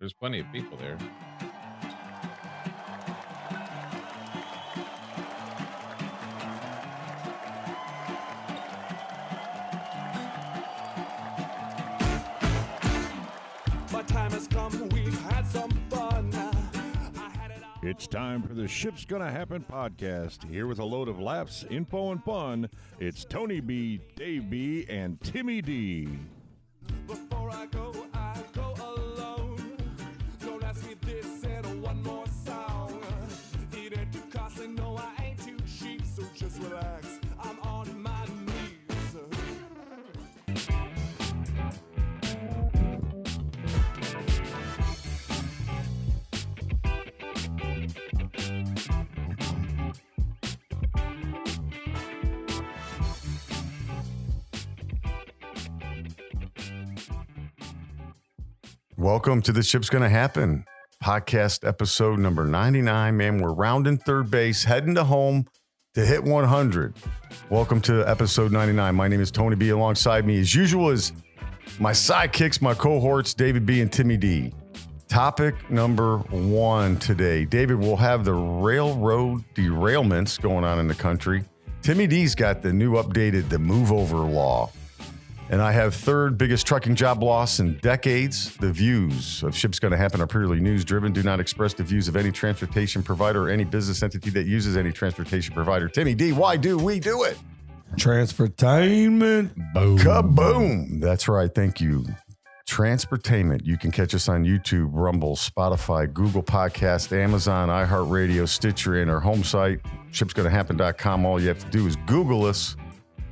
There's plenty of people there. It's time for the Ship's Gonna Happen podcast. Here with a load of laughs, info, and fun, it's Tony B, Dave B, and Timmy D. Before I go alone. Don't ask me this and one more song. It ain't too costly, no, I ain't too cheap, so just relax. I'm on my knees. Welcome to the Ship's Gonna Happen podcast, episode number 99. Man, we're rounding third base, heading to home to hit 100. Welcome to episode 99. My name is Tony B. Alongside me, as usual, is my sidekicks, my cohorts, David B. and Timmy D. Topic number one today. David, we'll have the railroad derailments going on in the country. Timmy D's got the new updated, the move over law. And I have third biggest trucking job loss in decades. The views of Ship's Gonna Happen are purely news driven, do not express the views of any transportation provider or any business entity that uses any transportation provider. Timmy D, why do we do it? Transportainment. Boom. Kaboom. That's right. Thank you. Transportainment. You can catch us on YouTube, Rumble, Spotify, Google Podcast, Amazon, iHeartRadio, Stitcher, and our home site, ShipsGonnaHappen.com. All you have to do is Google us.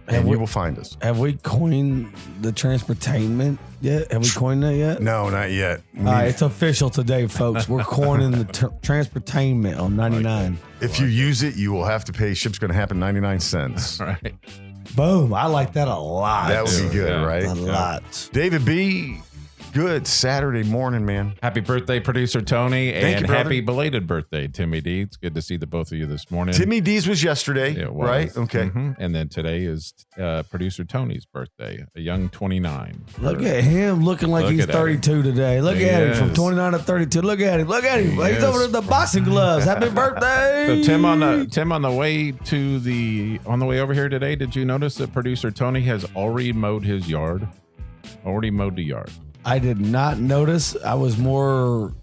And you will find us. Have we coined the transportainment yet? Have we coined that yet? No, not yet. It's official today, folks. We're coining the transportainment on 99. If you use it, you will have to pay Ship's Gonna Happen 99 cents. All right. Boom. I like that a lot. That would be good, right? A lot. David B., good Saturday morning, man. Happy birthday, producer Tony, Thank and you, brother. happy belated birthday, Timmy D. It's good to see the both of you this morning. Timmy D's was yesterday, It was. right? Okay. Mhm. And then today is producer Tony's birthday, a young 29. Look at him looking like Look he's at that. 32 today. Look He at him from is. 29 to 32. Look at him. Look at him. He's Yes. over there in the boxing gloves. Happy birthday. So Tim on the way over here today, did you notice that producer Tony has already mowed his yard? Already mowed the yard. I did not notice. I was more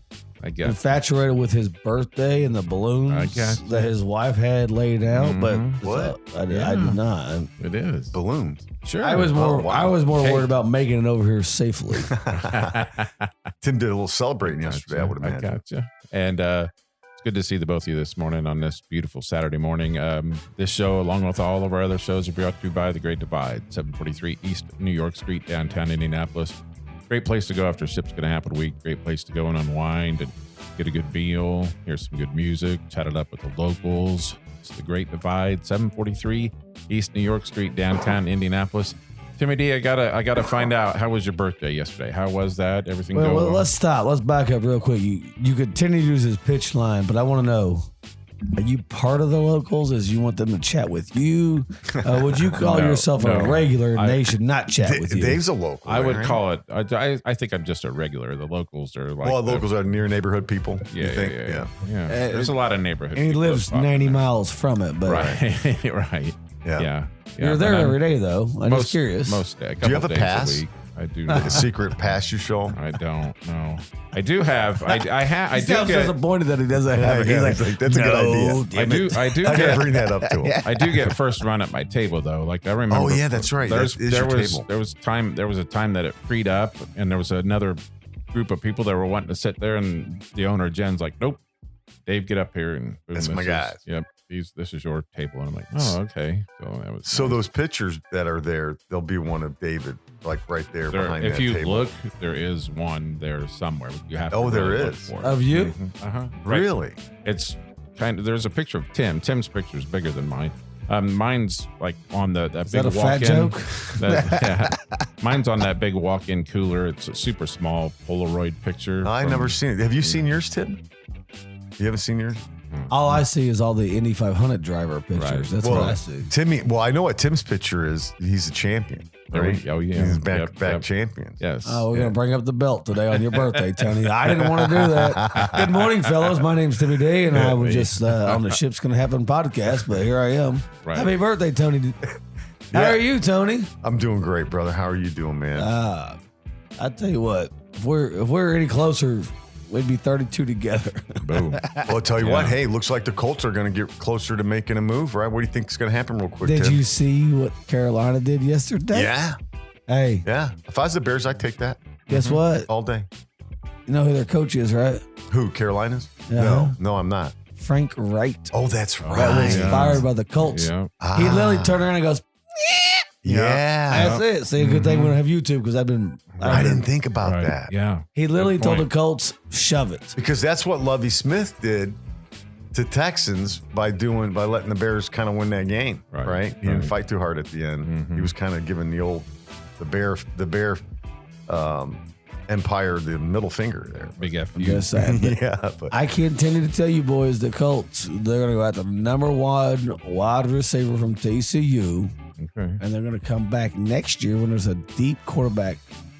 I guess. infatuated with his birthday and the I balloons got you. that his wife had laid out, Mhm. but What? I did not. It is. Balloons. Sure. I was more. Oh, wow. I was more Hey. worried about making it over here safely. Tim did a little celebrating yesterday, I would imagine. Gotcha. And it's good to see the both of you this morning on this beautiful Saturday morning. This show, along with all of our other shows, are brought to you by The Great Divide, 743 East New York Street, downtown Indianapolis. Great place to go after Ship's Gonna Happen week. Great place to go and unwind and get a good meal, hear some good music, chat it up with the locals. It's The Great Divide, 743 East New York Street, downtown Indianapolis. Timmy D, I gotta find out, how was your birthday yesterday? How was that? Everything well, go? let's stop. Let's back up real quick. You continue to use his pitch line, but I want to know: are you part of the locals? As you want them to chat with you? Would you call No, yourself no. a regular and they should not chat with you? Dave's a local. I would right? call it. I think I'm just a regular. The locals are like. Well, locals are near neighborhood people. Yeah, you think? yeah. There's a lot of neighborhood. and he people lives close by. 90 miles from it, but Right, right. Yeah. you're there every day, though. I'm just curious. Most day. Do you have a pass? I do. Like a secret pass you show? I don't know. I do have. I He do sounds get. disappointed that he doesn't have it. He's Yeah, like, he's like, that's a good idea. I do I gotta get. bring that up to him. I do get first run at my table though. Like I remember. Oh, yeah, that's right. That is your table. There was a time that it freed up, and there was another group of people that were wanting to sit there, and the owner Jen's like, "Nope, Dave, get up here." And boom, That's my this guy. is- Yep, this is your table, and I'm like, "Oh, okay." So that was nice. Those pictures that are there, there'll be one of David, like right there behind if that you table. look, there is one there somewhere. You have. Oh, to there really look is. for it. Of you? Uh-huh. Really? It's kind of. There's a picture of Tim. Tim's picture is bigger than mine. Mine's like on that Is big that a walk-in. fat joke? Yeah. Mine's on that big walk-in cooler. It's a super small Polaroid picture. I've from- never seen it. Have you seen yours, Tim? You haven't seen yours? All I see is all the Indy 500 driver pictures. Right. That's Well, what I see. Timmy, well, I know what Tim's picture is. He's a champion. right? Oh, yeah. He's back champions. Yes. Oh, we're going to bring up the belt today on your birthday, Tony. I didn't want to do that. Good morning, fellas. My name's Timmy D, and I was just on the Ship's Gonna Happen podcast, but here I am. Right. Happy birthday, Tony. How are you, Tony? I'm doing great, brother. How are you doing, man? I tell you what, if we're any closer, we'd be 32 together. Boom. Well, I'll tell you what. Hey, looks like the Colts are going to get closer to making a move, right? What do you think is going to happen real quick, Did Tim? you see what Carolina did yesterday? Yeah. Hey, Yeah. If I was the Bears, I'd take that guess what? all day. You know who their coach is, right? Who, Carolinas? Yeah. No, I'm not. Frank Wright. Oh, that's right. That was yeah. fired by the Colts. Yeah. He literally turned around and goes, Yeah. that's it. See, a good thing we don't have YouTube because I didn't think about Right. that. Yeah. He literally Good told the point. Colts, shove it. Because that's what Lovie Smith did to Texans by letting the Bears kind of win that game, right? He didn't fight too hard at the end. Mm-hmm. He was kind of giving the Bear Empire the middle finger there. Big F I'm you. just saying. But Yeah, but I continue to tell you boys, the Colts, they're going to go after the number one wide receiver from TCU, Okay. and they're going to come back next year when there's a deep quarterback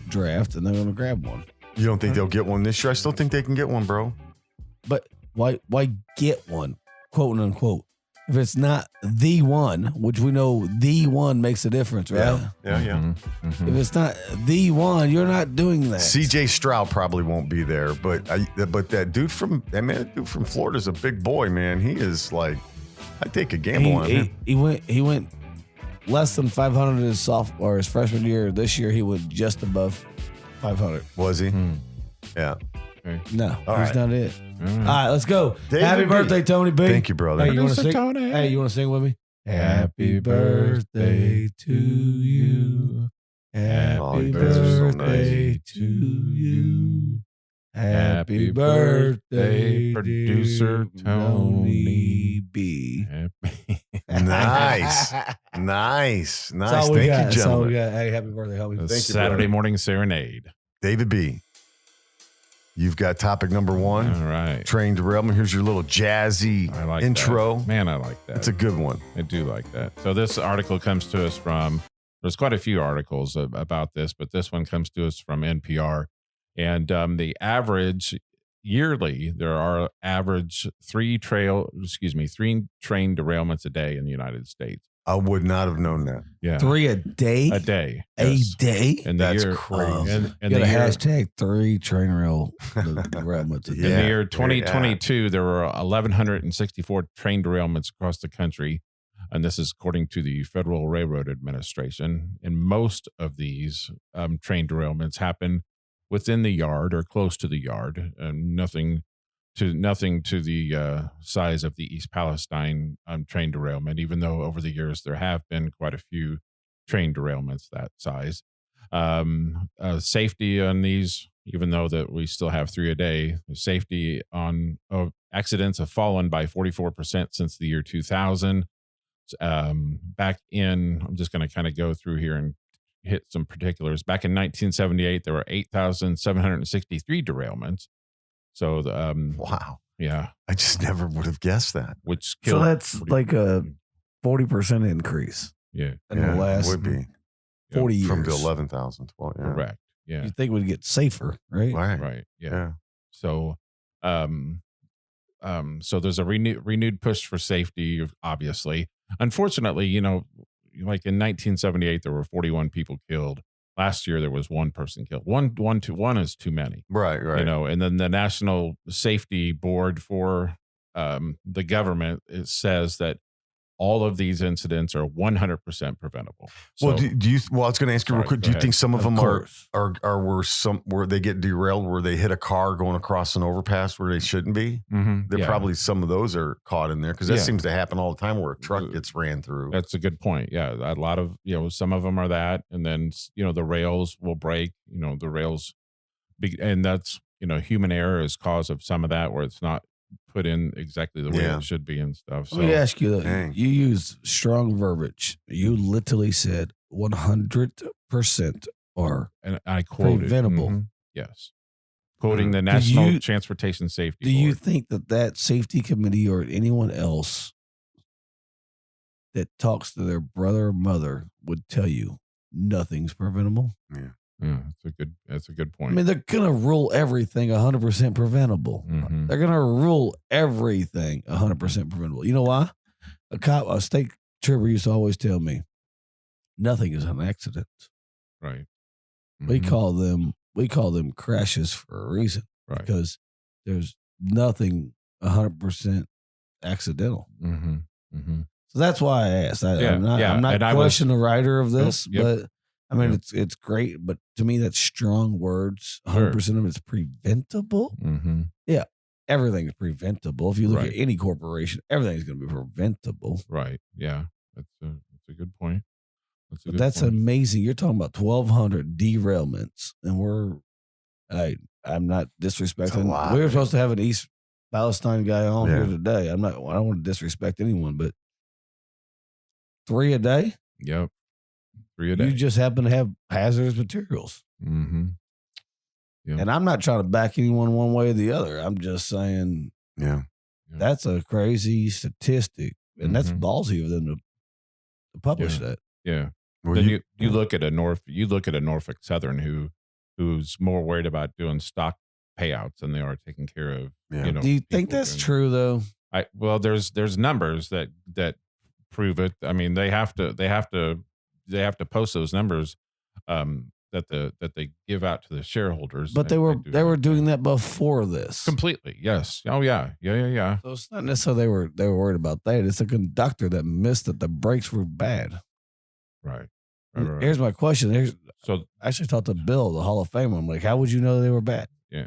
draft, and they're going to grab one. you don't think they'll get one this year? I still think they can get one, bro. But why get one, quote unquote, if it's not the one, which we know the one makes a difference, right? Yeah. Mm-hmm. If it's not the one, you're not doing that. CJ Stroud probably won't be there, but that dude from Florida's a big boy, man. He is like, I'd take a gamble on him. He went less than 500 his freshman year. This year he went just above 500. Was he? Yeah. No, All he's right. not it. All right, let's go. David Happy B. birthday, Tony B. Thank you, brother. Hey, you want to Producer sing? Tony. Hey, you want to sing with me? Happy birthday to you. Oh, you guys are so birthday to you. Happy birthday, producer Tony B. Nice. Nice. That's all we Thank got. you, That's all we gentlemen. got. Hey, happy birthday, homie. The Thank you, Saturday brother. morning serenade. David B. You've got topic number one. All right. Train derailment. Here's your little jazzy I like intro. that. Man, I like that. It's a good one. I do like that. So this article comes to us from, there's quite a few articles about this, but this one comes to us from NPR. And the average yearly, there are average three train derailments a day in the United States. I would not have known that. Yeah. 3 a day? A day. A yes. day? And the That's year, crazy. And You got the a year, hashtag 3 train rail derailments a in day. the Yeah, year yeah. 2022, there were 1,164 train derailments across the country. And this is according to the Federal Railroad Administration. And most of these train derailments happen within the yard or close to the yard, and nothing to the size of the East Palestine train derailment, even though over the years there have been quite a few train derailments that size. Safety on these, even though that we still have 3 a day, safety on accidents have fallen by 44% since the year 2000. Back in, I'm just going to kind of go through here and hit some particulars. Back in 1978, there were 8,763 derailments. So, Wow. yeah, I just never would have guessed that. which So killed. that's like a 40% increase yeah, in the last would be 40 years. from the 11,000 to 12. Yeah. correct. Yeah, You think we'd get safer, right? Right. yeah. Yeah. So, so there's a renewed push for safety, obviously. Unfortunately, like in 1978, there were 41 people killed. Last year, there was 1 person killed. One is too many. Right. And then the National Safety Board for the government, it says that all of these incidents are 100% preventable. So, Well, do you? Well, I was going to ask you real Sorry, quick. go Do you ahead. think some of them course. where they get derailed, where they hit a car going across an overpass where they shouldn't be? Mhm, There yeah, probably some of those are caught in there because that Yeah. seems to happen all the time where a truck gets ran through. that's a good point. Yeah, a lot of some of them are that, and then the rails will break. The rails, and that's human error is cause of some of that where it's not put in exactly the way Yeah. it should be and stuff. So Let me ask you, Dang. you used strong verbiage. You literally said 100% or and I quoted preventable. Yes, quoting the Do National you- Transportation Safety do you Board. think that safety committee or anyone else that talks to their brother or mother would tell you nothing's preventable. Yeah, that's a good point. I mean, they're gonna rule everything 100% preventable. Mhm. They're gonna rule everything 100% preventable. You know why? A state trooper used to always tell me, nothing is an accident. Right. We Mhm. call them crashes for a reason, right. because there's nothing 100% accidental. Mm-hmm. Mm-hmm. So that's why I asked. I'm not And I questioning the writer of this, Yep. but I mean, Yep. it's great. But to me, that's strong words. 100% of it's preventable. Mm-hmm. Everything's preventable. If you look Right. at any corporation, everything's going to be preventable. Right. Yeah. That's a good point. But that's amazing. You're talking about 1,200 derailments, and I'm not disrespecting. lot, We were man. supposed to have an East Palestine guy on Yeah. here today. I don't want to disrespect anyone, but 3 a day. Yep. 3 a day. You just happen to have hazardous materials. Mm-hmm. Yep. And I'm not trying to back anyone one way or the other. I'm just saying Yeah. that's a crazy statistic, and that's Mhm. ballsy of them to publish that. Yeah. Well, Then you look at a Norfolk Southern who's more worried about doing stock payouts than they are taking care of. Yeah. You know, Do you think people that's doing- true though? Well, there's numbers that prove it. I mean, they have to post those numbers that they give out to the shareholders. But they were doing that before this. completely. Yes. Oh yeah. Yeah. So it's not necessarily they were worried about that. It's a conductor that missed that the brakes were bad. Right. Here's my question. So I actually talked to Bill, the Hall of Famer. I'm like, how would you know they were bad? yeah.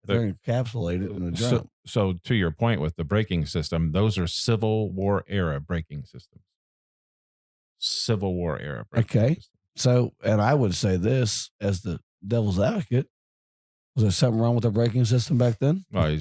They're encapsulated in a drum. So to your point with the braking system, those are Civil War era braking systems. Civil War era. Braking Okay. systems. So, and I would say this as the devil's advocate: was there something wrong with the braking system back then? Well,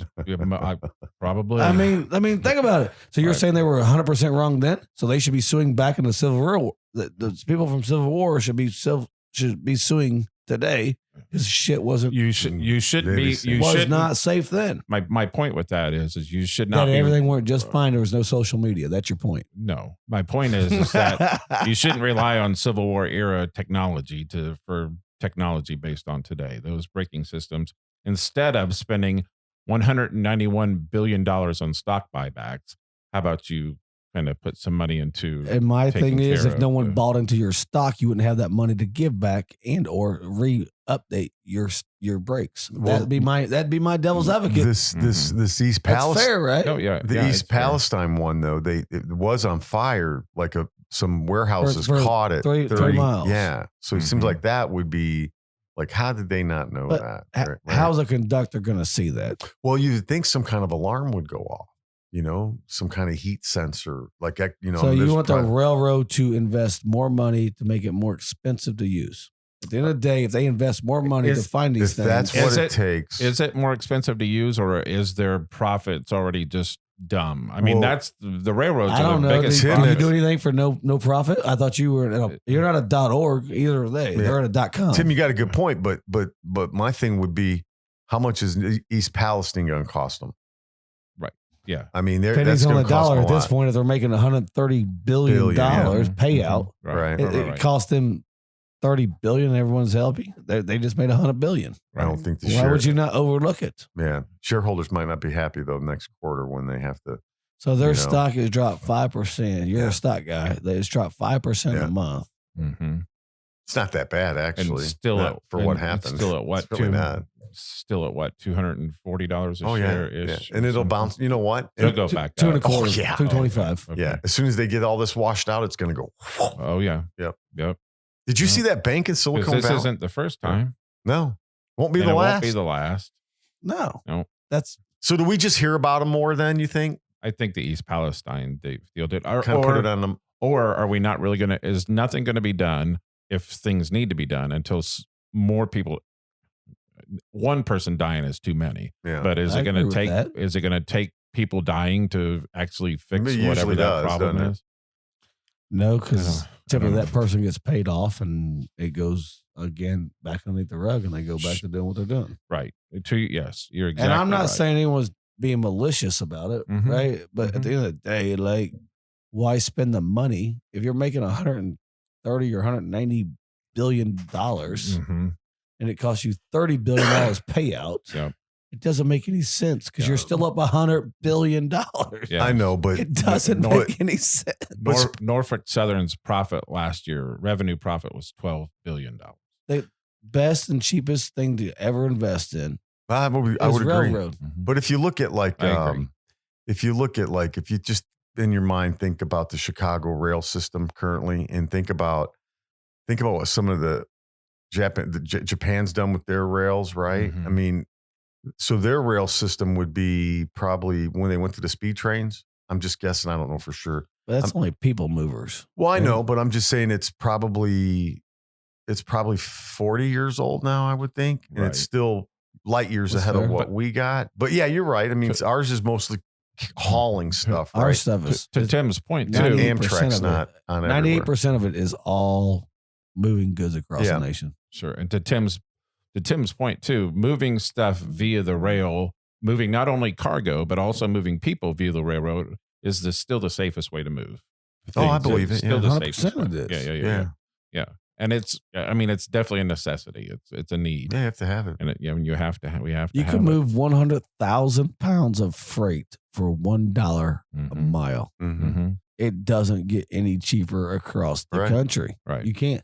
probably. I mean, think about it. So you're Right. saying they were 100% wrong then? So they should be suing back in the Civil War. The people from Civil War should be suing today because shit wasn't you should be. You was should not safe then. My point with that is you should not That be. everything went just fine. There was no social media. That's your point. No, my point is that you shouldn't rely on Civil War era technology for technology based on today. Those braking systems, instead of spending $191 billion on stock buybacks, how about you kind of put some money into? And my taking thing is, care if no of one the- bought into your stock, you wouldn't have that money to give back and or re-update your brakes. Well, that'd be my devil's advocate. This East That's Palestine. fair, right? Oh yeah, The yeah, East it's fair. Palestine one though, it was on fire. Like some warehouses For caught it. 3 miles. Yeah. So it seems Mhm. like that would be like, how did they not know But that? Right? How's a conductor going to see that? Well, you'd think some kind of alarm would go off. Some kind of heat sensor, like So there's you want the probably- railroad to invest more money to make it more expensive to use. At the end of the day, if they invest more money to find these if things, that's Is what it it- takes. Is it more expensive to use, or is their profits already just dumb? I mean, Well, that's the railroads I are don't the know. biggest. Do you profits. do anything for no profit? I thought you were. You're not a .org. Either are they. Yeah. They're at a .com. Tim, you got a good point, but my thing would be, how much is East Palestine going to cost them? Yeah, I mean, that's pennies on going the to cost dollar them at a this lot. point. If they're making $130 billion payout, Right. it cost them $30 billion. And everyone's happy. They just made $100 billion. I don't think the Why would you not overlook it? Yeah, shareholders might not be happy though next quarter when they have to. So their You know. stock has dropped 5%. You're Yeah. a stock guy. It's dropped 5% Yeah. a month. Mm-hmm. It's not that bad actually. And still Not for what happened. Still at what? It's really not. Still at what? $240 a Oh share yeah, ish, and it'll bounce. You know what? It'll And- go back. Two and a up. quarter. Oh, yeah. 225. Okay. Yeah, as soon as they get all this washed out, it's going to go. Oh yeah. Yep. Yep. Did you Yeah. see that bank in 'Cause Silicon this Valley? isn't the first time. No, won't be And the it last. won't be the last. No. No. That's So do we just hear about them more then? You think? I think the East Palestine deal did. Kind of put it on them. Or are we not really going to? Is nothing going to be done if things need to be done until more people? One person dying is too many. Yeah, But is I it going agree to with take? that. Is it going to take people dying to actually fix It usually whatever that does, problem doesn't it? is? no, because I typically don't that person gets paid off and it goes again back underneath the rug and they go back to doing what they're doing. Right. Yes, you're exactly. And I'm not right. saying anyone's being malicious about it, Mhm. right? But at the end of the day, like, why spend the money if you're making 130 or 190 billion Mm-hmm. and it costs you $30 billion payout. Yep. It doesn't make any sense because you're still up $100 billion. Yeah. I know, but It doesn't make any sense. Norfolk Southern's profit last year, revenue profit was $12 billion. The best and cheapest thing to ever invest in I would is agree. railroad. But if you look at like, I agree. if you just in your mind think about the Chicago rail system currently, and think about what some of the Japan's done with their rails, right? Mhm. I mean, so their rail system would be probably when they went to the speed trains. I'm just guessing. I don't know for sure. But that's only people movers. Well, I know, but I'm just saying it's probably 40 years old now, I would think, and it's Right. still light years That's ahead fair. of what we got. But yeah, you're right. I mean, ours is mostly hauling stuff, Our right? stuff is To Tim's point, too. 98% Amtrak's of not on 98% of it is all moving goods across Yeah. the nation. Sure. And to Tim's point too, moving stuff via the rail, moving not only cargo, but also moving people via the railroad is still the safest way to move. Oh, I Things. believe it. Still Yeah. the 100% safest way. it is. Yeah. And it's definitely a necessity. It's a need. Yeah, you have to have it. And we have to You have can it. move 100,000 pounds of freight for $1 a Mhm. mile. Mm-hmm. Mhm. It doesn't get any cheaper across the Right. country. Right. You can't.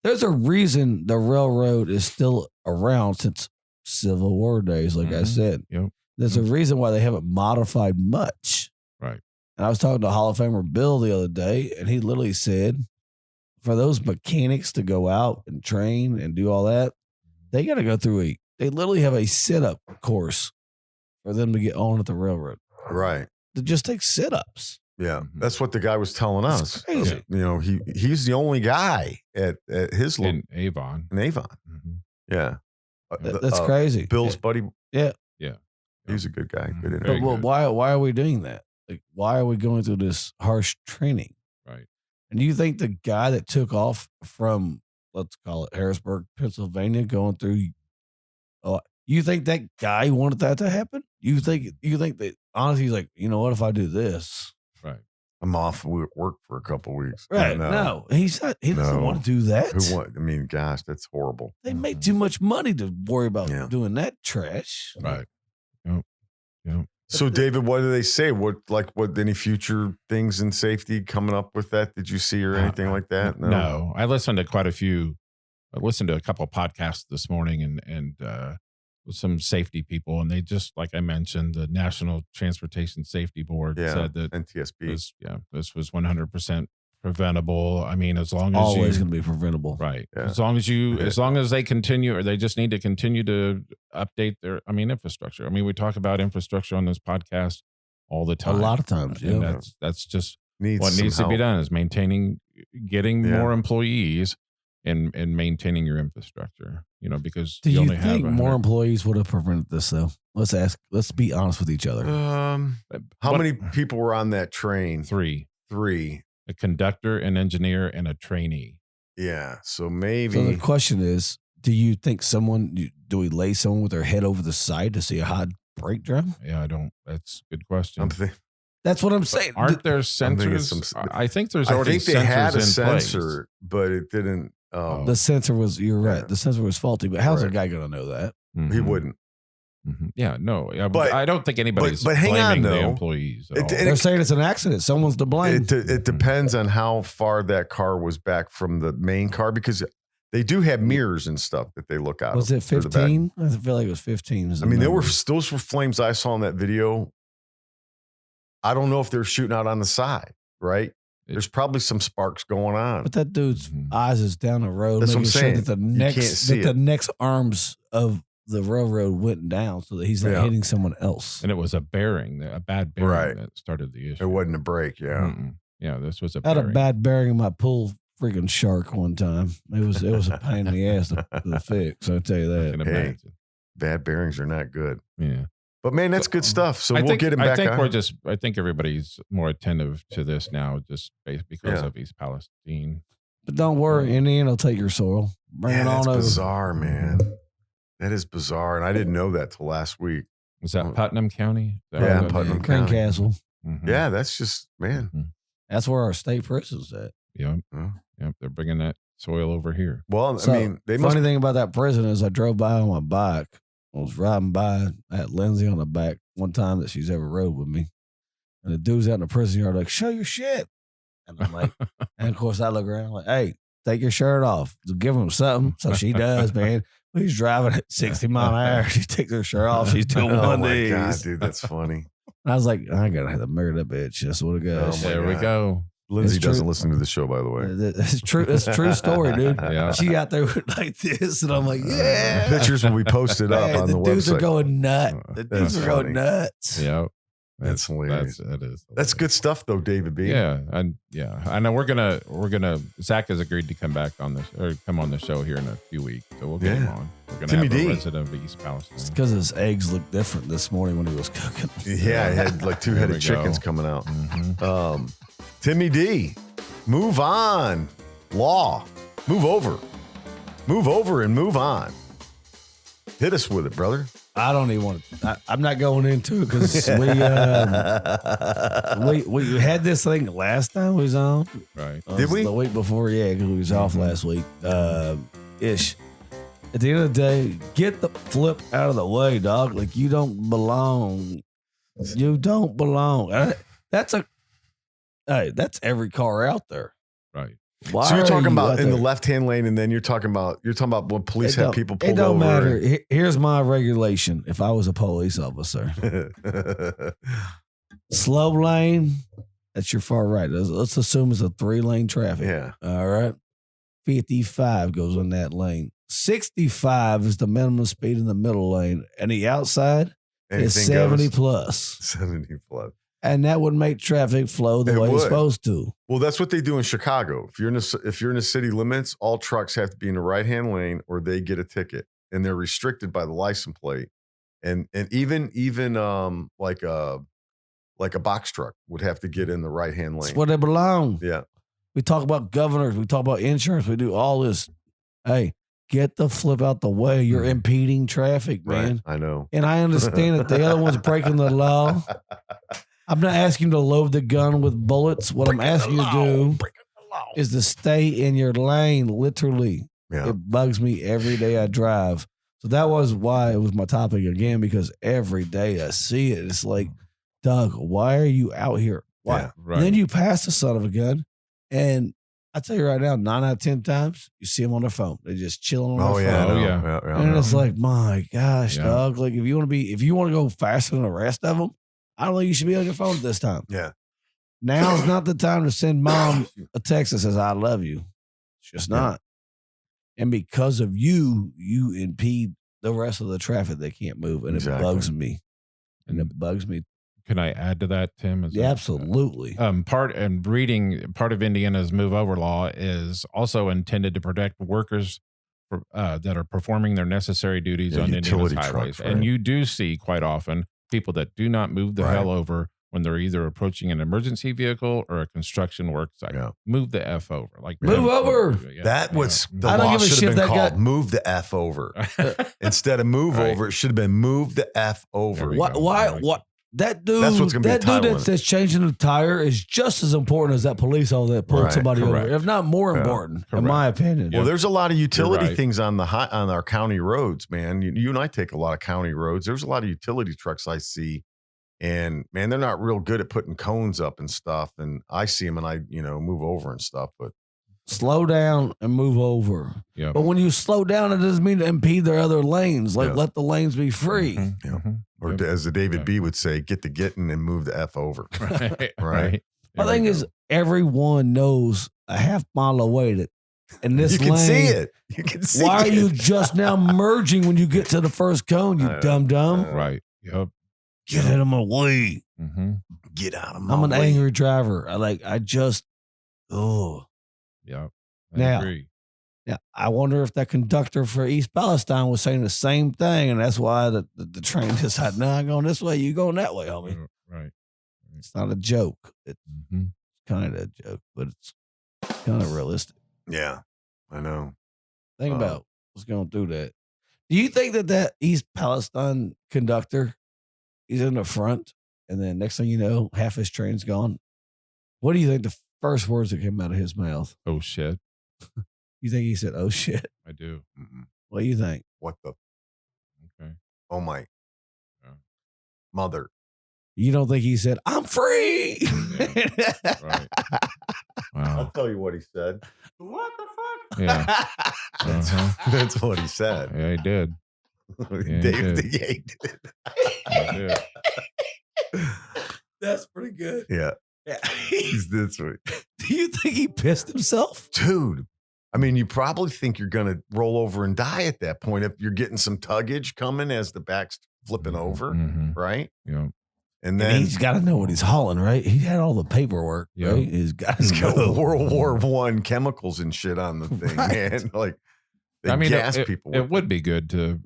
There's a reason the railroad is still around since Civil War days, like I Mhm. said. Yep. There's a reason why they haven't modified much. Right. And I was talking to Hall of Famer Bill the other day, and he literally said, for those mechanics to go out and train and do all that, they got to go through they literally have a sit-up course for them to get on at the railroad. Right. To just take sit-ups. Yeah. Mhm. That's what the guy was telling It's us. crazy. You know, he's the only guy at his In Avon. in Avon. Mhm. Yeah. That's crazy. Bill's buddy. Yeah. Yeah. He's a good guy. Mhm. Good Very interview. But good. why are we doing that? Like, why are we going through this harsh training? Right. And do you think the guy that took off from, let's call it Harrisburg, Pennsylvania, going through, you think that guy wanted that to happen? You think that honestly, he's like, you know what, if I do this, Right. I'm off work for a couple weeks. right? No, he's not. He doesn't No. want to do that. Who want? I mean, gosh, that's horrible. They make too much money to worry about Yeah. doing that trash. Right. Yep. So, David, what do they say? What any future things in safety coming up with that? Did you see or anything like that? No. I listened to I listened to a couple of podcasts this morning and with some safety people, and they just, like I mentioned, the National Transportation Safety Board Yeah. said that NTSB. this was 100% preventable. I mean, as long as Always you going to be preventable. right, Yeah. as long as they continue, or they just need to continue to update their infrastructure. I mean, we talk about infrastructure on this podcast all the A time. lot of times, And yeah. that's just Needs what some needs to be help. done is getting Yeah. more employees and maintaining your infrastructure, because Do you you only have think more 100 employees would have prevented this, though? Let's be honest with each other. How What- many people were on that train? Three: Three. a conductor, an engineer, and a trainee. Yeah. So maybe. So the question is, do you think do we lay someone with their head over the side to see a hot brake drum? Yeah, I don't. That's a good question. I'm thinking. That's what I'm saying. Aren't there thinking sensors? I think there's I already think they had a sensors in place. sensor, but it didn't. The sensor was, you're right. Yeah. The sensor was faulty, but how's a Right. guy going to know that? He Mhm. wouldn't. Mhm. Yeah, no. Yeah, But- I don't think anybody's but hang on, blaming the though. employees at It- all. it- They're saying it's an accident. Someone's to blame. It depends on how far that car was back from the main car, because they do have mirrors and stuff that they look out. Was it through the back. 15? I feel like it was 15. I mean, those were flames I saw in that video. I don't know if they're shooting out on the side, right? There's probably some sparks going on. But that dude's Mhm. eyes is down the road, That's what making I'm sure saying. that the You next can't see the it. next arms of the railroad went down so that he's not Yeah. hitting someone else. And it was a bad bearing Right. that started the issue. It wasn't a break, yeah. Mm-mm. Yeah, this was a I had a bearing. bad bearing in my pool freaking shark one time. It was a pain in the ass to fix. I tell you I that. can Hey. imagine. Bad bearings are not good. Yeah. But man, that's good stuff. So we'll think, get him back I think on. I think everybody's more attentive to this now, just because Yeah. of East Palestine. But don't worry, Indiana will take your soil. Bring Yeah, it that's on over. bizarre, man. That is bizarre, and I didn't know that till last week. Was that Putnam County? Is that Yeah, what it Putnam is? Crane County. Castle. Mhm. Yeah, that's just man. That's where our state prison's at. Yep. Oh. Yep. They're bringing that soil over here. Well, So, I mean, they funny must. thing about that prison is I drove by on my bike. I was riding by. I had Lindsay on the back one time that she's ever rode with me. And the dude's out in the prison yard like, show your shit. And I'm like, and of course I look around like, hey, take your shirt off. Give him something. So she does, man. He's driving at 60 mile an hour. She takes her shirt off. She's doing Oh one of my these. God, dude, that's funny. And I was like, I gotta have to marry that bitch. That's what it goes. Oh, my There we God. go. Lindsay It's true. doesn't listen to the show, by the way. It's true. It's a true story, dude. Yeah. She out there with like this, and I'm like, yeah. Pictures will be posted up Man, on the dudes website. are going nuts. The That's dudes are going funny. nuts. Yeah. That's hilarious. That is. That's good stuff, though, David B. Yeah, and I know we're gonna. Zach has agreed to come back on this or come on the show here in a few weeks, so we'll get him Yeah. on. We're gonna Timmy have D. a resident of East It's Palestine. because his eggs looked different this morning when he was cooking. Yeah, I had like There we two-headed chickens go. coming out. Mhm. Timmy D, move on. Law, move over. Move over and move on. Hit us with it, brother. I don't even want to. I'm not going into it because we had this thing last time we was on. Right. Did we? The week before, yeah, because we was off last week. Ish. At the end of the day, get the flip out of the way, dog. Like you don't belong. You don't belong. That's every car out there. Right. Why So you're are talking you about out in the there? left-hand lane, and then you're talking about when police It have don't- people pulled It don't over. matter. Here's my regulation. If I was a police officer, slow lane, that's your far right. Let's assume it's a 3-lane traffic. Yeah. All right. 55 goes in that lane. 65 is the minimum speed in the middle lane, and the outside is Anything 70 goes. plus. 70 plus. And that would make traffic flow the It way it's would. supposed to. Well, that's what they do in Chicago. If you're in the city limits, all trucks have to be in the right-hand lane, or they get a ticket, and they're restricted by the license plate. And even like a box truck would have to get in the right-hand lane. It's where they belong. Yeah. We talk about governors. We talk about insurance. We do all this. Hey, get the flip out the way. You're impeding traffic, man. Right. I know. And I understand that the other one's breaking the law. I'm not asking you to load the gun with bullets. What I'm asking you to do is to stay in your lane, literally. Yeah. It bugs me every day I drive. So that was why it was my topic again, because every day I see it. It's like, Doug, why are you out here? Why? Yeah. Right. And then you pass the son of a gun, and I tell you right now, 9 out of 10 times, you see them on their phone. They're just chilling on Oh their yeah. phone. Oh, I yeah. know. I And know. it's like, my gosh, Yeah. dog. Like if you want to go faster than the rest of them, I don't think you should be on your phone at this time. Yeah. Now's not the time to send mom a text that says, I love you. It's just Yeah. not. And because of you impede the rest of the traffic. They can't move. And Exactly. it bugs me. And it bugs me. Can I add to that, Tim? Is Yeah, that- absolutely. Part of Indiana's move over law is also intended to protect workers that are performing their necessary duties Yeah, on Indiana's utility highways. trucks, right. And you do see quite often people that do not move the Right. hell over when they're either approaching an emergency vehicle or a construction work site. Yeah. Move the F over. Like Move over. Yeah, That was yeah. the I don't law give a should shit have been that guy- called "Move the F over" instead of "Move Right. over." It should have been "Move the F over." There we Why? go. Why? Right. What? That dude. That's what's gonna be that the title dude in it. that's changing the tire is just as important as that police officer that pulled Right, somebody correct. over, if not more Yeah, important, correct. in my opinion. Well, there's a lot of utility right. things on on our county roads, man. You and I take a lot of county roads. There's a lot of utility trucks I see, and man, they're not real good at putting cones up and stuff. And I see them, and I move over and stuff. But Slow down and move over. Yeah. But when you slow down, it doesn't mean to impede their other lanes. Like Yeah. let the lanes be free. Mhm, Yeah. mhm. or Yep. as the David Yeah. B would say, "Get the getting and move the F over." Right. Right. My There thing we is, go. everyone knows a half mile away that in this You can lane. see it. You can see. Why are it. you just now merging when you get to the first cone? You I know. dumb dumb. Right. Yep. Get out of my way. Mm-hmm. get out of my I'm an way? angry driver. Oh. Yep. I Now- agree. Yeah, I wonder if that conductor for East Palestine was saying the same thing, and that's why the train decided, no, I'm going this way, you going that way, homie. Right. It's not a joke. It's Mm-hmm. kind of a joke, but it's kind of realistic. Yeah, I know. Think about what's going through that. Do you think that East Palestine conductor, he's in the front, and then next thing you know, half his train's gone? What do you think the first words that came out of his mouth? Oh shit. You think he said, "Oh shit"? I do. Mm-mm. What do you think? What the? Okay. Oh my Yeah. mother. You don't think he said, "I'm free"? Right. I'll Wow. tell you what he said. What the fuck? Yeah. Uh-huh. That's what he said. Yeah, he did. he Dave, did. yeah, he did. He did. That's pretty good. Yeah, Yeah. he's this way. Do you think he pissed himself? Dude, I mean, you probably think you're going to roll over and die at that point if you're getting some tuggage coming as the back's flipping over, Mhm. right? Yeah. And And then he's got to know what he's hauling, right? He had all the paperwork, Yeah. right? He's got he's to got know. World War I chemicals and shit on the thing, Right. man. Like, they I mean, gas it, people. it would be good to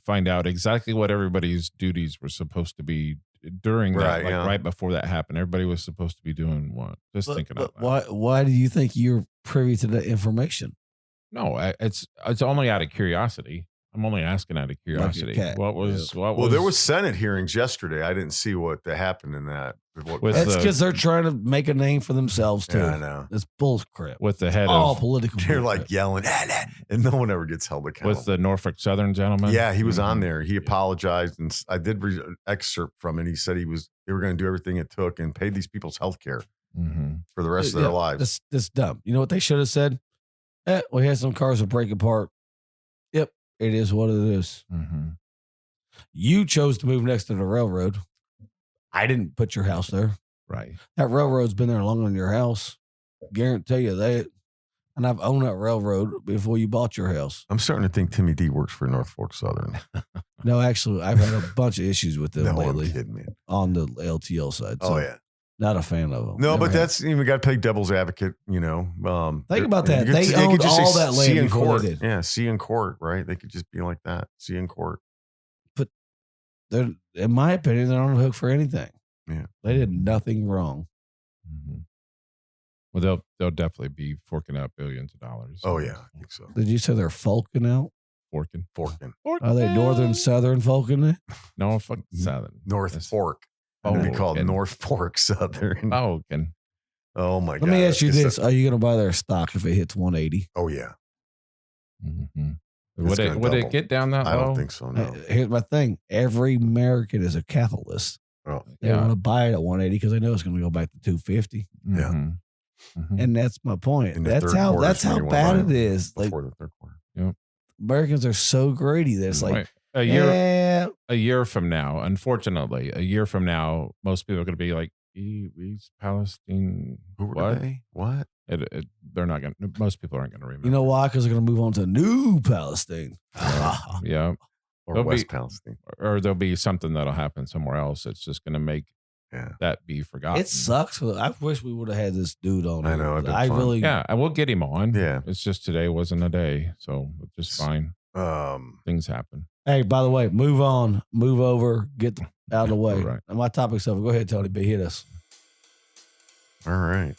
find out exactly what everybody's duties were supposed to be during that, Right, like yeah. right before that happened. Everybody was supposed to be doing what? Just thinking But out loud. why do you think you're privy to that information? No, it's only out of curiosity. I'm only asking out of curiosity. cat. What was well, there was Senate hearings yesterday. I didn't see what happened in that. What, With That's the- because they're trying to make a name for themselves too. yeah, I know. It's bullcrap. with the head All of political. They're bullcrap. like yelling, and no one ever gets held accountable. with the Norfolk Southern gentleman. Yeah, he was on Mhm. there. He apologized, and I did read an excerpt from it. He said they were going to do everything it took and pay these people's health care Mhm. for the rest of their Yeah, lives. That's dumb. You know what they should have said? We had some cars that break apart. Yep, it is what it is. Mhm. You chose to move next to the railroad. I didn't put your house there. Right. That railroad's been there longer than your house. Guarantee you that. And I've owned that railroad before you bought your house. I'm starting to think Timmy D works for Norfolk Southern. No, actually, I've had a bunch of issues with them No, I'm lately kidding, man. on the LTL side. Oh, So yeah. Not a fan of them. No, Never but have. that's, we got to play devil's advocate, you know. Think about that. you could- They could owned just say all that land see in before court. they did. Yeah, see in court, right? They could just be like that. See in court. They're, in my opinion, they're on the hook for anything. Yeah. They did nothing wrong. Mhm. Well, they'll definitely be forking out billions of dollars. Oh, yeah, I think so. Did you say they're folking out? Forking. Forking. Are they northern, southern folking it? No, fuck Southern. North That's Fork. It'd be called Forking. North Fork Southern. Forking. Oh, my God. Let me ask you It's this. Are you going to buy their stock if it hits 180? Oh, yeah. Mhm. It's Would gonna it double. get down that I low? don't think so, no. Here's my thing. Every American is a capitalist. Oh, They Yeah. want to buy it at 180 because they know it's going to go back to 250. Yeah. Mhm. Mhm. And that's my point. In the That's third how quarter is when how you wanna bad buy it them. is. Like Before the third quarter. Americans are so greedy that it's like, Wait, a yeah, year from now, unfortunately, a year from now, most people are going to be like, "He's Palestine." Who were What? they? What? They're not going. Most people aren't going to remember. you know why? Because they're going to move on to New Palestine. Yeah, Or They'll West be- Palestine. or there'll be something that'll happen somewhere else. It's just going to make Yeah. that be forgotten. It sucks. I wish we would have had this dude on. I here. know, it'd been I fun. really, Yeah, and we'll get him on. Yeah. It's just today wasn't a day, so it's just fine. Things happen. Hey, by the way, move on, move over, get out of the way. Right. And my topic's over. Go ahead, Tony B. Hit us. All right.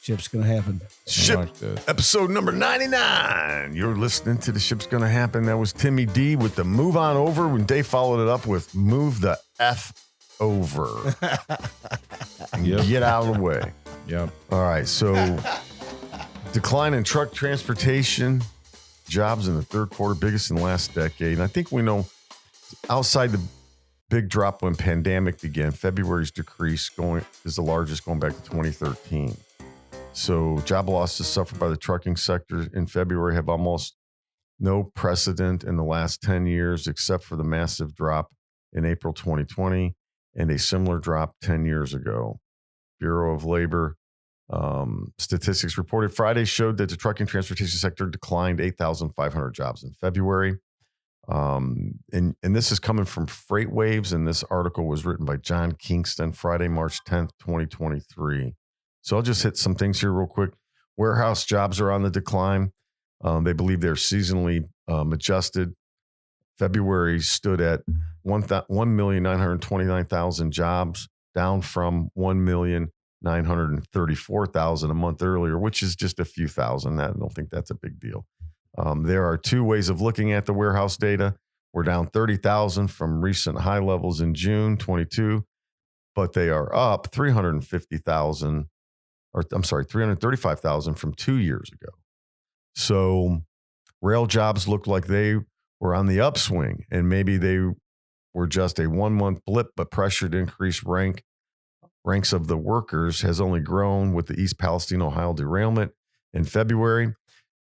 Ship's going to happen. I Ship like this. episode number 99. You're listening to The Ship's Gonna Happen. That was Timmy D with the Move On Over when Dave followed it up with Move the F Over. And Yep. Get out of the way. Yep. All right. So, decline in truck transportation jobs in the third quarter, biggest in the last decade. And I think we know outside the big drop when pandemic began, February's decrease is the largest going back to 2013. So job losses suffered by the trucking sector in February have almost no precedent in the last 10 years, except for the massive drop in April 2020 and a similar drop 10 years ago. Bureau of Labor statistics reported Friday showed that the trucking transportation sector declined 8,500 jobs in February. And this is coming from Freight Waves, and this article was written by John Kingston, Friday, March 10th, 2023. So I'll just hit some things here real quick. Warehouse jobs are on the decline. They believe they're seasonally adjusted. February stood at 1,929,000 jobs, down from 1,934,000 a month earlier, which is just a few thousand. I don't think that's a big deal. There are two ways of looking at the warehouse data. We're down 30,000 from recent high levels in June 22, but they are up 335,000 from 2 years ago. So rail jobs look like they were on the upswing, and maybe they were just a 1 month blip, but pressure to increase ranks of the workers has only grown with the East Palestine, Ohio derailment in February.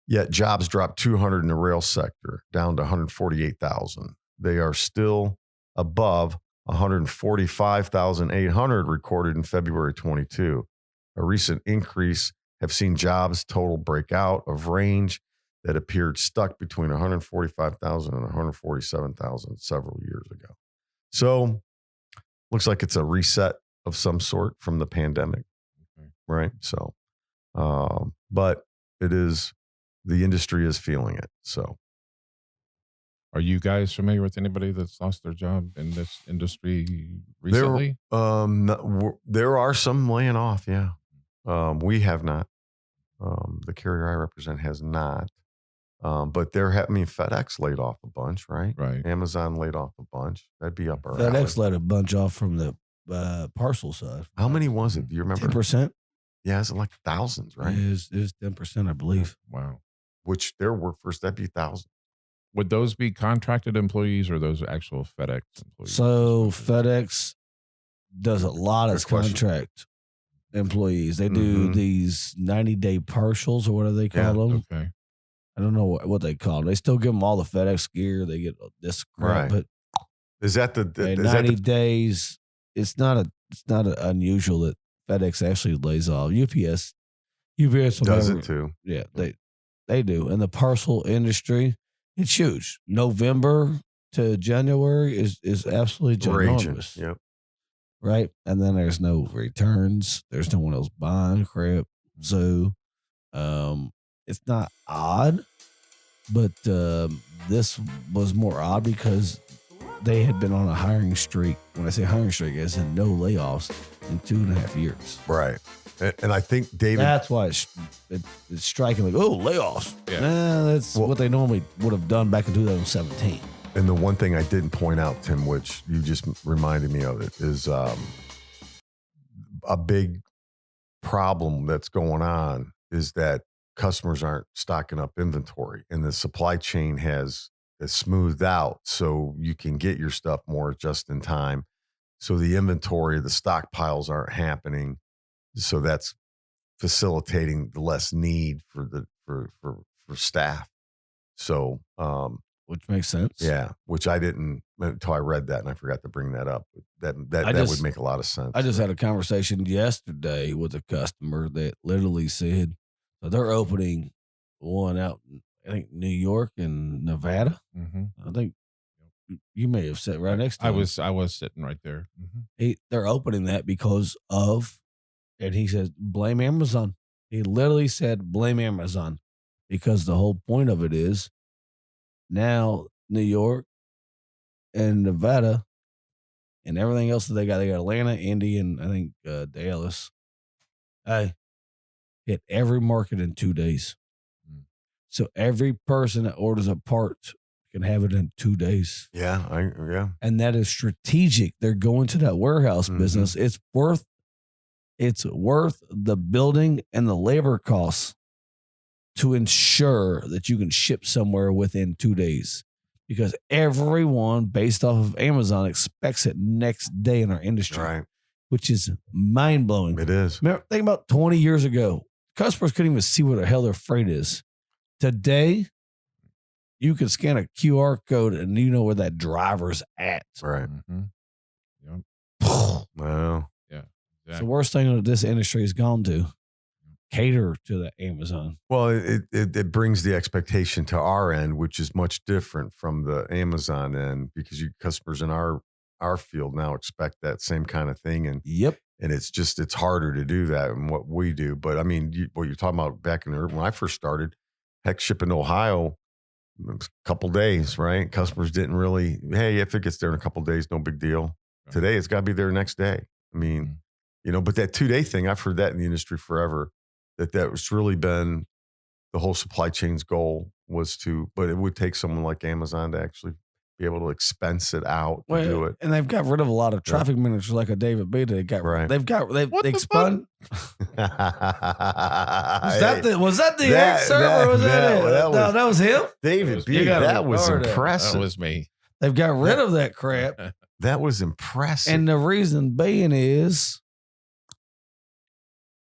Yet jobs dropped 200 in the rail sector, down to 148,000. They are still above 145,800 recorded in February 22. A recent increase have seen jobs total break out of range that appeared stuck between 145,000 and 147,000 several years ago. So looks like it's a reset of some sort from the pandemic, right? So, but it is, the industry is feeling it. So, Are you guys familiar with anybody that's lost their job in this industry recently? There are some laying off. Yeah. We have not. The carrier I represent has not. But FedEx laid off a bunch, right? Right. Amazon laid off a bunch. That'd be up our FedEx alley. let a bunch off from the parcel side. How many was it? Do you remember? 10%? Yeah, it's like thousands, right? It is 10%, I believe. Wow. Which their workforce, that'd be thousands. Would those be contracted employees or those actual FedEx employees? So FedEx does a lot of Good question. contract employees. They do these 90-day partials or whatever they call them. Okay. I don't know what they call them. They still give them all the FedEx gear. They get this crap, Right. but Is that the 90 days. It's not unusual that FedEx actually lays off. UPS will does never- it too? Yeah, they do. And the parcel industry, it's huge. November to January is absolutely Raging. ginormous. Yep. Right? And then there's no returns. There's no one else buying crap. So it's not odd, but this was more odd because they had been on a hiring streak. When I say hiring streak, as in no layoffs in 2.5 years. Right. And I think David. That's why it's striking like, oh, layoffs. Yeah. Nah, that's what they normally would have done back in 2017. And the one thing I didn't point out, Tim, which you just reminded me of it, is a big problem that's going on is that customers aren't stocking up inventory, and the supply chain has smoothed out so you can get your stuff more just in time. So the inventory, the stockpiles aren't happening. So that's facilitating the less need for staff. So, Which makes sense. yeah, which I didn't until I read that, and I forgot to bring that up. That would make a lot of sense. I just had a conversation yesterday with a customer that literally said so they're opening one out in, I think, New York and Nevada. Mm-hmm. I think you may have sat right next to him. I was sitting right there. Mm-hmm. They're opening that because of, and he says, blame Amazon. He literally said, blame Amazon, because the whole point of it is now New York and Nevada and everything else that they got Atlanta, Indy, and I think Dallas. Hey, hit every market in 2 days. So every person that orders a part can have it in 2 days. Yeah. And that is strategic. They're going to that warehouse business. It's worth the building and the labor costs to ensure that you can ship somewhere within 2 days, because everyone based off of Amazon expects it next day in our industry, Right. which is mind blowing. It is. Remember, think about 20 years ago, customers couldn't even see what the hell their freight is. Today, you can scan a QR code and you know where that driver's at. Right. Mm-hmm. Yep. Well, Yeah. It's the worst thing that this industry has gone to. Cater to the Amazon. well, it brings the expectation to our end, which is much different from the Amazon end, because you customers in our field now expect that same kind of thing, and Yep. it's harder to do that in what we do. But I mean, what you're talking about back in when I first started, heck, shipping to Ohio, it was a couple days, right? Customers didn't really, hey, if it gets there in a couple days, no big deal. Right. Today, it's got to be there next day. I mean, but that 2-day thing, I've heard that in the industry forever, that was really been the whole supply chain's goal was to, but it would take someone like Amazon to actually be able to expense it out to do it. And they've got rid of a lot of traffic managers like a David B. They spun. Was that the excerpt or was that it? That was him? David B. That was impressive. That was me. They've got rid of that crap. That was impressive. And the reason being is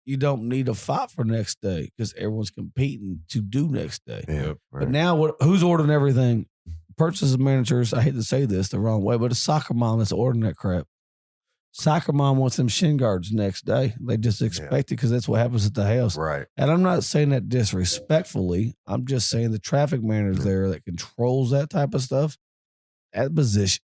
you don't need to fight for next day because everyone's competing to do next day. Yeah, right. But now who's ordering everything? Purchase managers, I hate to say this the wrong way, but a soccer mom that's ordering that crap. Soccer mom wants them shin guards next day. They just expect it because that's what happens at the house. Right. And I'm not saying that disrespectfully. I'm just saying the traffic manager there that controls that type of stuff, that position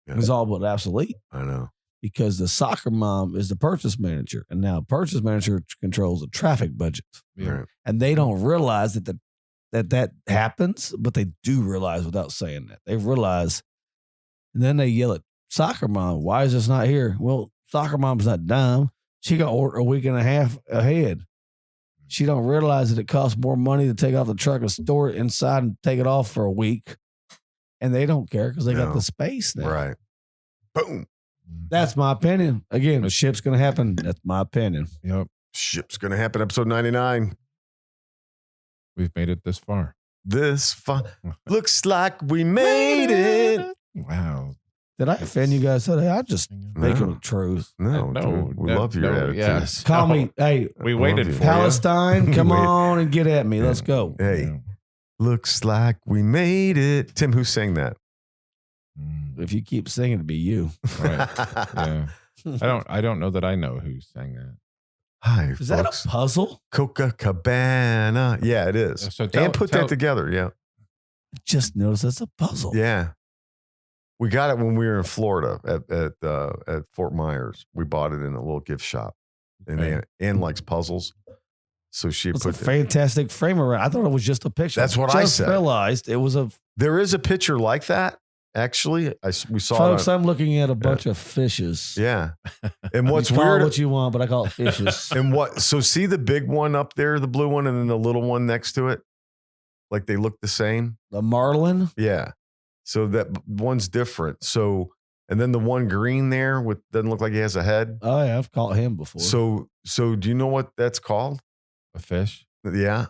is all but obsolete. I know. Because the soccer mom is the purchase manager. And now purchase manager controls the traffic budget. Yeah. Right. And they don't realize that happens, but they do realize without saying that. They realize, and then they yell at soccer mom, why is this not here? Well, soccer mom's not dumb. She got ordered a week and a half ahead. She don't realize that it costs more money to take off the truck and store it inside and take it off for a week. And they don't care because they got the space now. Right. Boom. That's my opinion. Again, the ship's going to happen. That's my opinion. Yep. Ship's going to happen. Episode 99. We've made it this far. Looks like we made it. Wow. Did I offend you guys today? I just making the truth. No, dude, we love your attitude. Yes. Call me. Hey, we waited for Palestine. Come on and get at me. Let's go. Hey, looks like we made it. Tim, who sang that? If you keep singing, it'll be you. Right. Yeah. I don't know that I know who sang that. Hi, Is that a puzzle? Coca-Cabana. Yeah, it is. So And put that together. Yeah. Just notice it's a puzzle. Yeah. We got it when we were in Florida at Fort Myers. We bought it in a little gift shop. And Ann likes puzzles. So she It's put a fantastic frame around. I thought it was just a picture. That's what I said. Realized it was a. There is a picture like that. Actually, we saw Folks, it. I'm looking at a bunch of fishes. Yeah. And what's You call it weird. what you want, but I call it fishes. So see the big one up there, the blue one, and then the little one next to it? Like they look the same? The marlin? Yeah. So that one's different. So, and then the one green there doesn't look like he has a head. Oh, yeah, I've caught him before. So do you know what that's called? A fish? Yeah.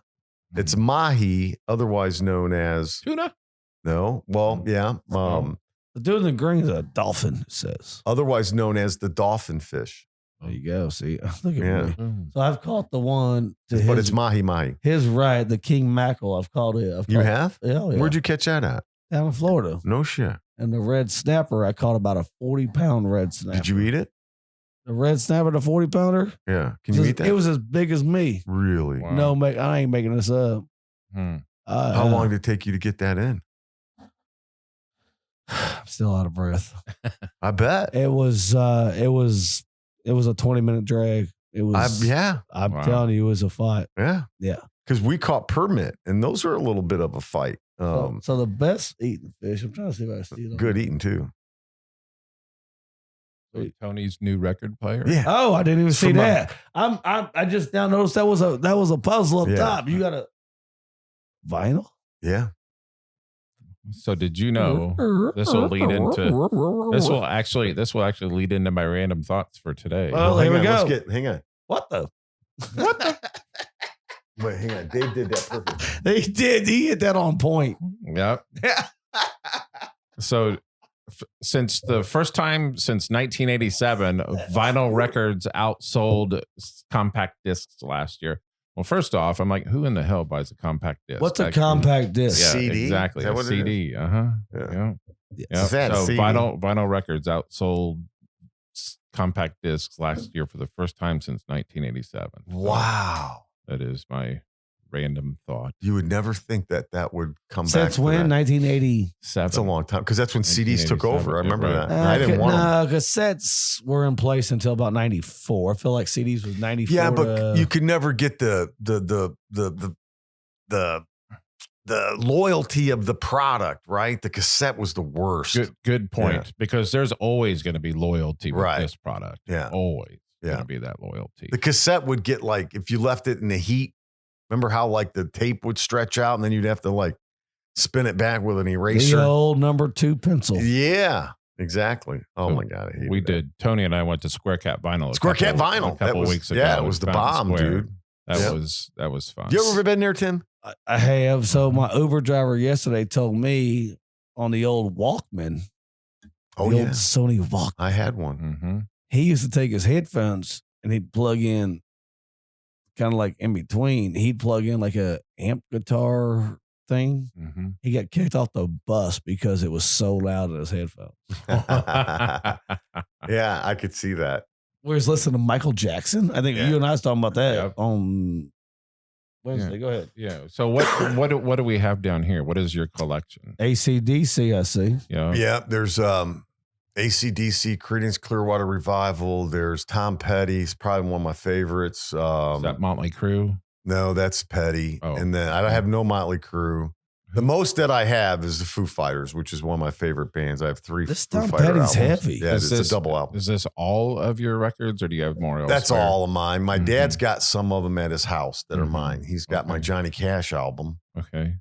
It's mahi, otherwise known as Tuna? no. Well, yeah. The dude in the green is a dolphin, it says. Otherwise known as the dolphin fish. There you go. See, look at Yeah. me. So I've caught the one to But it's mahi. his right, the king mackerel. I've caught it. You have? Yeah, Where'd you catch that at? Down in Florida. No shit. And the red snapper, I caught about a 40-pound red snapper. Did you eat it? The red snapper, the 40-pounder? Yeah. Can you eat that? It was as big as me. Really? Wow. No, I ain't making this up. How long did it take you to get that in? I'm still out of breath. I bet. It was a 20-minute drag. It was. I'm Wow. telling you, it was a fight. Yeah. Yeah. Because we caught permit, and those are a little bit of a fight. So the best eating fish. I'm trying to see if I can see it. Good eating too. So Tony's new record player? Yeah. Oh, I didn't even see From that. I just now noticed that was a puzzle up Yeah. top. You got a vinyl. Yeah. So did you know this will actually lead into my random thoughts for today? Well, here we go. Hang on. What the? Wait, hang on. Dave did that perfect. He did. He hit that on point. Yep. So since the first time since 1987, vinyl records outsold compact discs last year. Well, first off, I'm like, who in the hell buys a compact disc? What's a compact disc? Yeah, CD? exactly. Is that A what it CD. Uh-huh. Yeah. Yeah. Is that a So CD? vinyl records outsold compact discs last year for the first time since 1987. So Wow. that is my random thought. You would never think that would come back. Since when? 1980. That's a long time because that's when CDs took 1987, over. I remember right. that. I didn't want them. Cassettes were in place until about 94. I feel like CDs was 94. Yeah, but you could never get the loyalty of the product, right? The cassette was the worst. Good point. Yeah. Because there's always going to be loyalty with Right. this product. Yeah. Always Yeah. going to be that loyalty. The cassette would get like if you left it in the heat. Remember how like the tape would stretch out and then you'd have to like spin it back with an The eraser. old number 2 pencil. Yeah, exactly. Oh So my God. I hated We that. did. Tony and I went to Square Cap Vinyl. Square Cat Vinyl. A couple was, weeks ago. Yeah, it was the Fountain bomb, Square. dude. That was fun. You ever been there, Tim? I have. So my Uber driver yesterday told me on the old Walkman, Oh, the yeah. old Sony Walkman, I had one. Mm-hmm. he used to take his headphones and he'd plug in kind of like in between. He'd plug in like a amp guitar thing. Mm-hmm. He got kicked off the bus because it was so loud in his headphones. Yeah, I could see that. We was listening to Michael Jackson. I think Yeah. you and I was talking about that Yep. on Wednesday. Yeah. Go ahead. Yeah. So what do we have down here? What is your collection? AC/DC, I see. Yeah, there's AC/DC, Creedence Clearwater Revival. There's Tom Petty's probably one of my favorites. Is that Motley Crue? No, that's Petty. Oh. And then I have no Motley Crue. The most that I have is the Foo Fighters, which is one of my favorite bands. I have 3 This Foo Tom Fighter Petty's albums. heavy. Yeah, Is it's this- a double album. Is this all of your records, or do you have more elsewhere? That's all of mine. My Mhm. dad's got some of them at his house that are Mhm. mine. He's got my Okay. Johnny Cash album, Okay.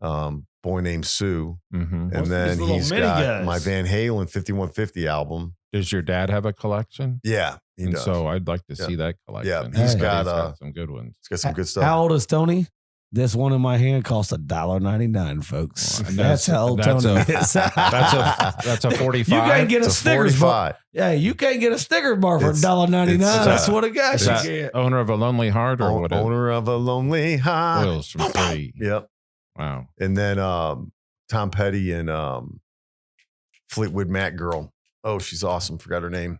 Boy Named Sue. Mm-hmm. What's And then these little he's mini got guys? my Van Halen 5150 album. Does your dad have a collection? Yeah, he And does. so I'd like to Yeah. see that collection. Yeah, he's I bet got, some good ones. He's got some good stuff. How old is Tony? This one in my hand costs $1.99, folks. Well, and that's how old that's Tony a- is. That's a 45. You can't get a It's a Snickers bar. 45. Yeah, you can't get a Snickers bar for It's- $1.99. it's, That's what a guy Is should that get. owner of a lonely heart, or what? Is Owner of a lonely heart. Oils from Free. Yep. Wow. And then Tom Petty and Fleetwood Mac girl. Oh, she's awesome. Forgot her name.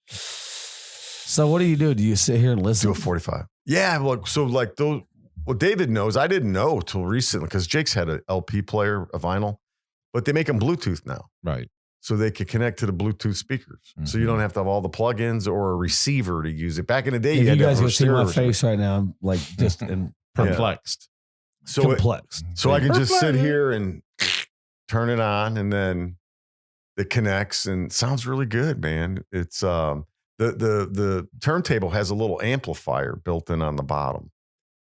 So what do? Do you sit here and Do listen? a 45. Yeah. Look, so like those, well, David knows. I didn't know till recently because Jake's had an LP player, a vinyl, but they make them Bluetooth now. Right. So they could connect to the Bluetooth speakers. So you Mhm. don't have to have all the plugins or a receiver to use it. Back in the day, If you you had to guys have a can see my stereo face right now, I'm like just in Perplexed. So complex. So I can just sit here and turn it on, and then it connects and sounds really good, man. It's the turntable has a little amplifier built in on the bottom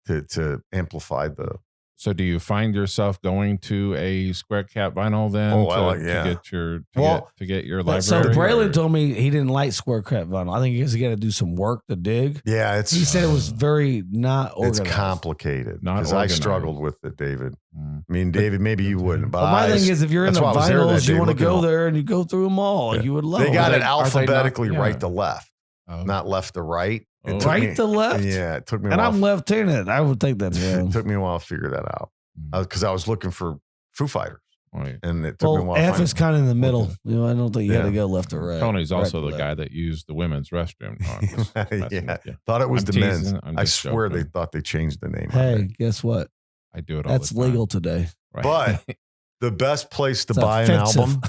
to amplify the. So do you find yourself going to a Square Cap Vinyl then Oh, I to, like- yeah. to get your Well, to get your But library? so Braylon or- told me he didn't like Square Crap Vinyl. I think he got to do some work to dig. Yeah, it's He said it was very not it's organized. complicated Not because I organized. struggled with it, David. Mm. I mean, David, maybe you wouldn't, but But my I- thing is, if you're into that's why I was there that vinyls, you day want to looking go at- there and you go through them all. Yeah. You would love They got Are it they not- alphabetically yeah. right to left, Oh. not left to right. It Oh. took right me- to left. Yeah, it took me. And a while I'm left-handed. I would think that's It wrong. took me a while to figure that out Mm. because I was looking for Foo Fighters, Right. and it took me a Well, while. to F find is them. kind of in the middle. You know, I don't think you got Yeah. to go left or right. Tony's Right also to the left. guy that used the women's restroom. No, I'm just messing Yeah. with you. Thought it was I'm the teasing. men's. I'm I just swear they joking. thought they changed the name. on Hey, it. guess what? I do it all That's the time. legal today. Right. But the best place to It's buy an offensive. album,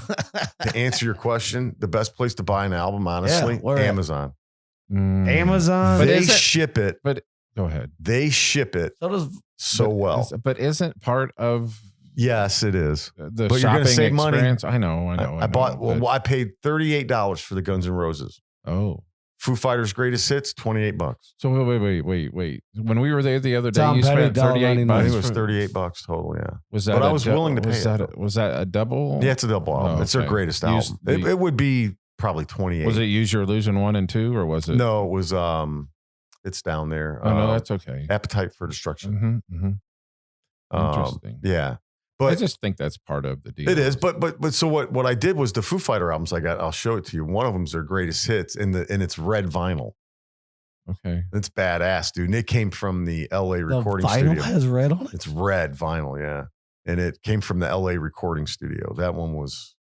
to answer your question, the best place to buy an album, honestly, where at? Amazon. Mm. Amazon. But They is it- ship it. Go ahead. They ship it So does so But well. but isn't part of Yes, it is. the But you're shopping gonna save money. experience? I know. I bought. Well, I paid $38 for the Guns N' Roses. oh. Foo Fighters' Greatest Hits, $28. So wait. When we were there the other day, Tom you Petty, spent 38 $1.99. I bucks. think it was for- $38 total. Yeah, Was that? but I a was willing to was pay that it. was that a double? yeah, it's a double album. Oh, It's their okay. greatest Use album. the- It would be probably 28. Was it Use Your Illusion 1 and 2, or was it? No, it was. It's down there. Oh no, that's okay. Appetite for Destruction. Mm-hmm, Interesting. Yeah, I but just think that's part of the deal. it is. But so what I did was the Foo Fighter albums I got. I'll show it to you. One of them's their greatest hits, and it's red vinyl. Okay. It's badass, dude. And it came from the L.A. the recording vinyl studio. has red on it? It's red vinyl, yeah. And it came from the LA recording studio. That one was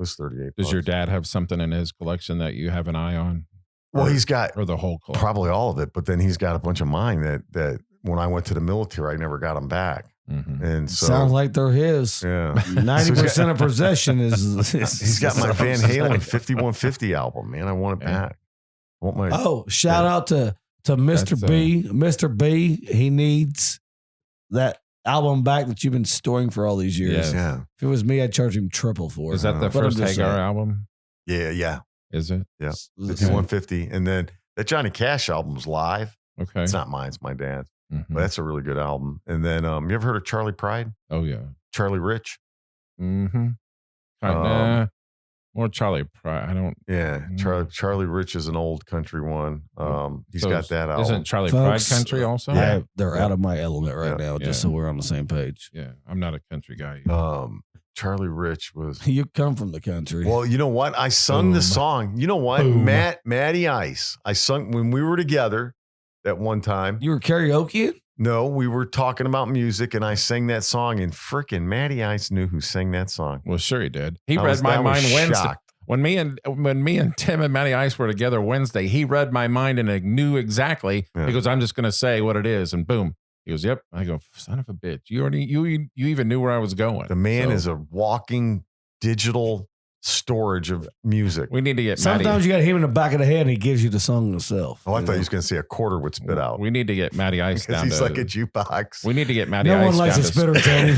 $38. Does your dad have something in his collection that you have an eye on? Well, Or- he's got or the whole collection? probably all of it, but then he's got a bunch of mine that when I went to the military, I never got them back. Mhm. And so Sounds like they're his. yeah. 90% of possession is. He's got my Van Halen 5150 album, man. I want it Yeah. back. I want my Oh, shout out to Mr. That's, B. Mr. B, he needs that album back that you've been storing for all these years. Yes. yeah. If it was me, I'd charge him triple for it. Is that the But I'm first just Hagar saying. album? Yeah. Is it? Yeah. Okay. 5150. And then that Johnny Cash album's live. Okay. It's not mine, it's my dad's. But that's a really good album. And then you ever heard of Charlie Pride? Oh yeah. Charlie Rich? Mm-hmm. More Charlie Pride. I don't. Yeah, Charlie Rich is an old country one. He's got that album. Isn't Charlie Folks, Pride country also? Yeah, they're out of my element right now, Yeah. just so we're on the same page. Yeah, I'm not a country guy. Charlie Rich was. You come from the country. Well, you know what? I sung the song. You know what? Boom. Matty Ice. I sung when we were together that one time. You were karaoke? No, we were talking about music, and I sang that song, and frickin' Matty Ice knew who sang that song. Well, sure he did. He I read was- my I was mind Wednesday. shocked. When me and Tim and Matty Ice were together Wednesday, he read my mind and knew exactly. Yeah. He goes, "I'm just going to say what it is," and boom. He goes, "Yep." I go, "Son of a bitch! You even knew where I was going." The man So, is a walking digital storage of music. We need to get Matty. Sometimes you got him in the back of the head and he gives you the song himself. Oh, I you thought know? he was going to say a quarter would spit out. We need to get Matty Ice Because down he's to. like a jukebox. We need to get Matty No Ice one likes down a spitter, Tony.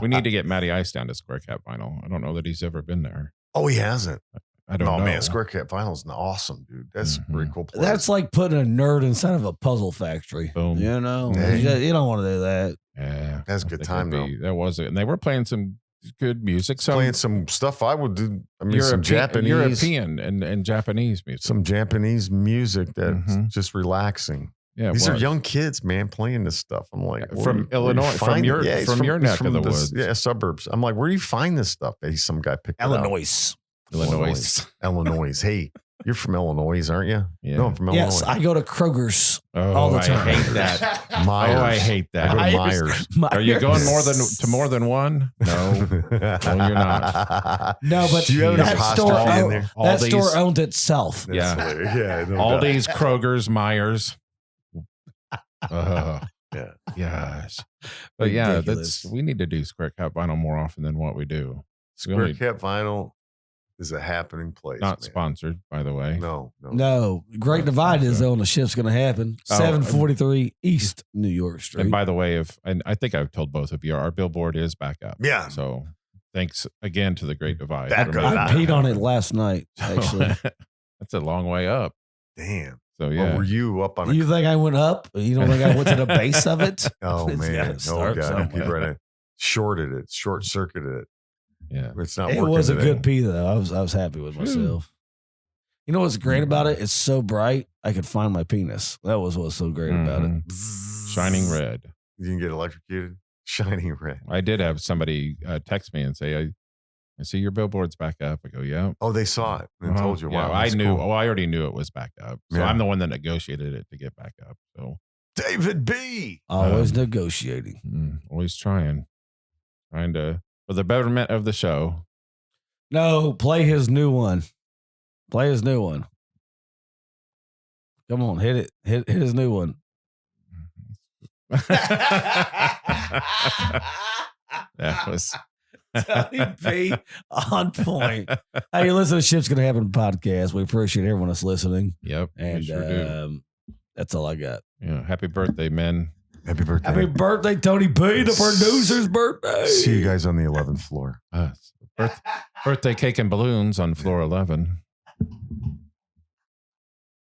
We need to get Matty Ice down to Square Cap Vinyl. I don't know that he's ever been there. Oh, he hasn't. I don't Oh, know. man, Square Cap Vinyl's awesome, dude. That's a pretty cool place. That's like putting a nerd inside of a puzzle factory. Boom. You know, Hey. you don't want to do that. Yeah, That's a I good think time, it'd be- That was it, and they were playing some good music. Some playing some stuff I would do. I mean, some Japanese, European and Japanese music. some Japanese music that's Mhm. just relaxing. Yeah, These are was. young kids, man, playing this stuff. I'm like, where From do you- where do you Illinois, from find your it? Yeah, he's from your neck he's of the from woods. Yeah, suburbs. I'm like, where do you find this stuff? Hey, some guy picked it up. Illinois. Illinois. Hey, you're from Illinois, aren't you? Yeah. No, I'm from Yes, Illinois. I go to Kroger's Oh, all the I time. hate that. Myers. Oh, I hate I go that. to Myers. Are you going more than one? No. No, you're not. No, but Do you have an that store, apostrophe in there? that Aldi's. store owns itself. Yeah. Yeah. No doubt. Aldi's, Kroger's, Myers. Yeah. Yes. But yeah, Ridiculous. we need to do Square Cap Vinyl more often than what we do. Square Cap Vinyl is a happening place. Not man. sponsored, by the way. No. No, Great Divide is on the ship's going to happen. Oh, 743 East New York Street. And by the way, and I think I've told both of you, our billboard is back up. Yeah. So thanks again to the Great Divide. Back for up. making I that peed on it happen. last night, actually. That's a long way up. Damn. So Well, yeah. were you up on a You think I went up? You don't think I went to the base of it? Oh It's man! gotta Oh start god! somewhere. People are shorted it, short circuited it. Yeah. It's not. It working was a today. good pee, though. I was happy with myself. You know what's great about it? It's so bright, I could find my penis. That was what's so great about it. Mhm. Shining red. You can get electrocuted. Shining red. I did have somebody text me and say, I see your billboard's back up. I go, yeah. Oh, they saw it and Uh-huh. told you. Yeah, Wow, I that's knew. cool. Oh, I already knew it was back up. So Yeah. I'm the one that negotiated it to get back up. So David B. Always negotiating. always trying to for the betterment of the show. No, play his new one. Play his new one. Come on, hit it. Hit his new one. That was Tony B on point. Hey, you listen to Ship's Gonna Happen podcast. We appreciate everyone that's listening. Yep. And we sure do. that's all I got. Yeah. Happy birthday, men. Happy birthday. Happy birthday, Tony B, the producer's birthday. See you guys on the 11th floor. Birthday cake and balloons on floor 11.